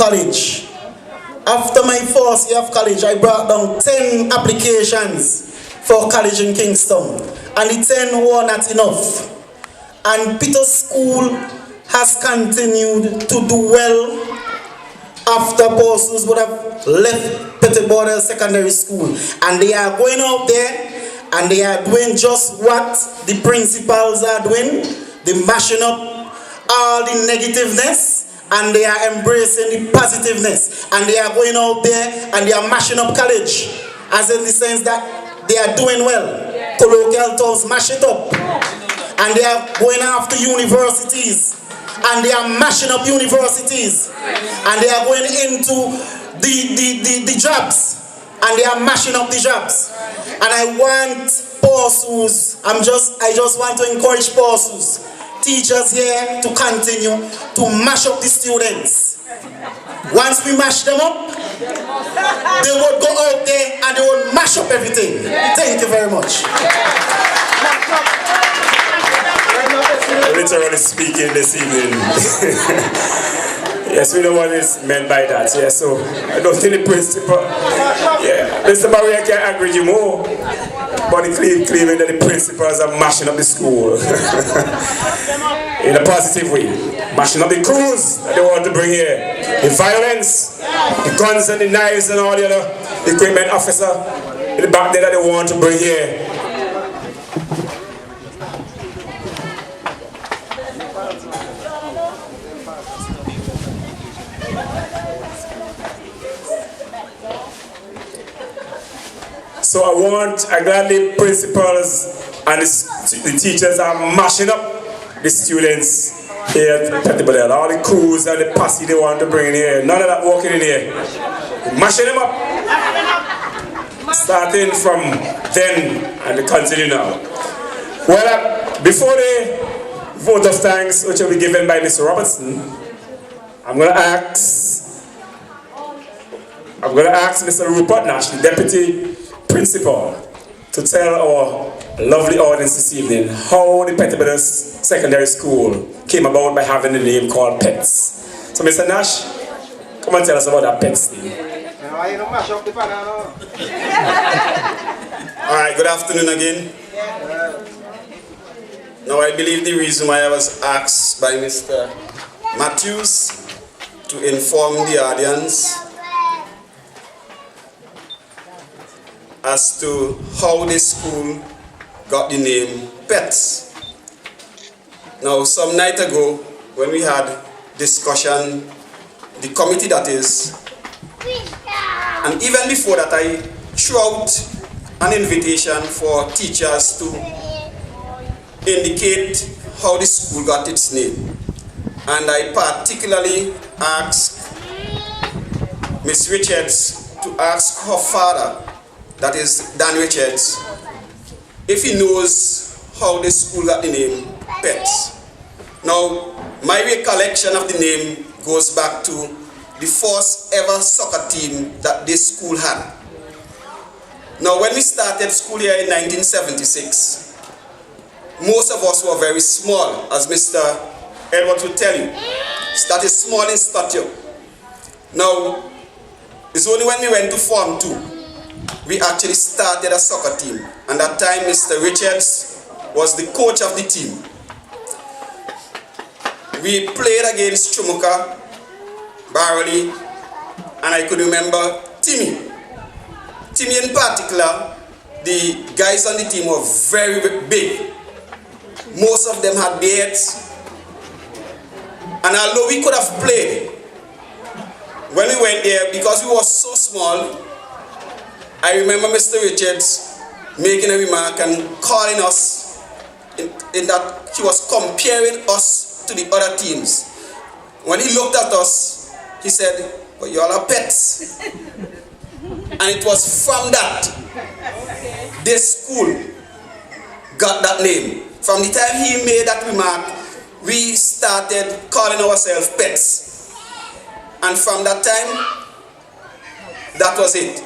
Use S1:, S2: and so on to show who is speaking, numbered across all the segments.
S1: college. After my first year of college, I brought down 10 applications for college in Kingston. And the 10 were not enough. And Peter's School has continued to do well after persons would have left Peterborough Secondary School. And they are going out there and they are doing just what the principals are doing. They're mashing up all the negativeness and they are embracing the positiveness. And they are going out there and they are mashing up college. As in the sense that they are doing well. Colloquial terms, mash it up. And they are going after universities. And they are mashing up universities. And they are going into the jobs. And they are mashing up the jobs. And I want pursues. I just want to encourage pursues. Teachers here to continue to mash up the students. Once we mash them up, they will go out there and they will mash up everything. Thank you very much.
S2: Literally speaking this evening. Yes, we know what is meant by that. Yeah, so I don't think the principal. Yeah, Mr. Barry, I can agree with you more. But he claiming that the principals are mashing up the school in a positive way, mashing up the crews that they want to bring here, the violence, the guns and the knives and all the other equipment officer in the back there that they want to bring here. So I gladly principals and the teachers are mashing up the students here at Peterborough. All the crews and the posse they want to bring in here. None of that walking in here. Mashing them up. Starting from then and they continue now. Well, before the vote of thanks which will be given by Mr. Robertson, I'm going to ask Mr. Rupert Nash, the Deputy Principal, to tell our lovely audience this evening how the Peterborough Secondary School came about by having the name called PETS. So Mr. Nash, come and tell us about that PETS thing.
S3: Alright, good afternoon again. Now I believe the reason why I was asked by Mr. Matthews to inform the audience as to how this school got the name PETS. Now, some night ago, when we had discussion, the committee that is, and even before that, I threw out an invitation for teachers to indicate how the school got its name. And I particularly asked Miss Richards to ask her father, that is Dan Richards, if he knows how this school got the name PETS. Now, my recollection of the name goes back to the first ever soccer team that this school had. Now, when we started school here in 1976, most of us were very small, as Mr. Edwards would tell you. Started small in stature. Now, it's only when we went to Form 2 we actually started a soccer team. And at that time, Mr. Richards was the coach of the team. We played against Chumuka, Barley, and I could remember Timmy. Timmy in particular, the guys on the team were very, very big. Most of them had beards. And although we could have played, when we went there, because we were so small, I remember Mr. Richards making a remark and calling us in that he was comparing us to the other teams. When he looked at us, he said, "But you all are pets." And it was from that this school got that name. From the time he made that remark, we started calling ourselves PETS. And from that time, that was it.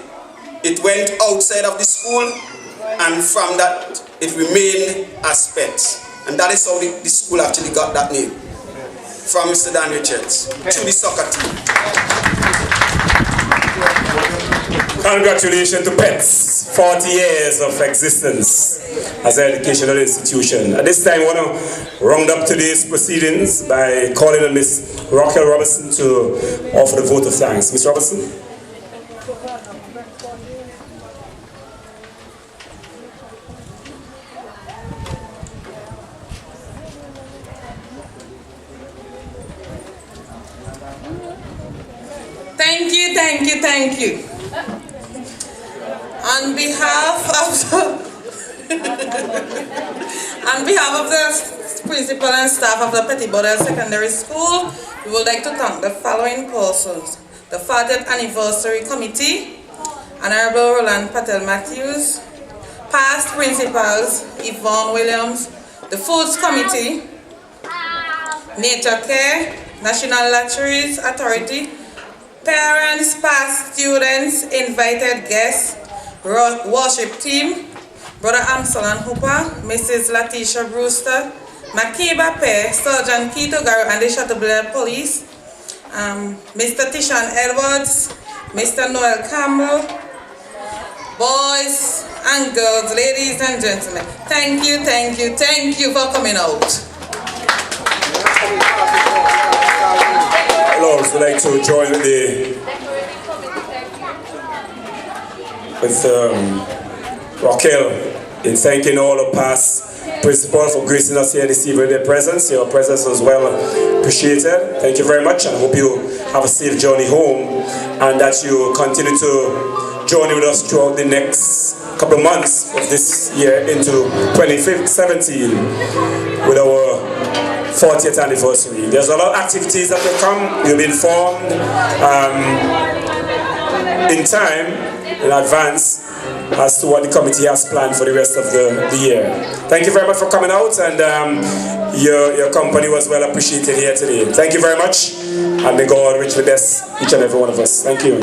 S3: It went outside of the school, and from that, it remained as PETS. And that is how the school actually got that name, from Mr. Dan Richards to the soccer team.
S2: Congratulations to PETS, 40 years of existence as an educational institution. At this time, I want to round up today's proceedings by calling on Ms. Raquel Robertson to offer the vote of thanks. Ms. Robertson.
S4: Thank you, thank you, thank you. On behalf of the principal and staff of the Petit Bodel Secondary School, we would like to thank the following persons: the 40th Anniversary Committee, Honorable Roland Patel Matthews, past principals Yvonne Williams, the Foods Committee, Nature Care, National Lotteries Authority, parents, past students, invited guests, worship team, Brother Amsalan Hooper, Mrs. Latisha Brewster, Makiba Pe, Sergeant Keto Garo and the Chateaubriand Police, Mr. Tishan Edwards, Mr. Noel Campbell, boys and girls, ladies and gentlemen, thank you for coming out.
S2: I would also like to join with Raquel in thanking all the past principals for gracing us here this evening with their presence. Your presence was well appreciated. Thank you very much, and I hope you have a safe journey home and that you continue to journey with us throughout the next couple of months of this year into 2017 with our 40th anniversary. There's a lot of activities that will come. You'll be informed in time, in advance, as to what the committee has planned for the rest of the year. Thank you very much for coming out, and your company was well appreciated here today. Thank you very much, and may God richly bless each and every one of us. Thank you.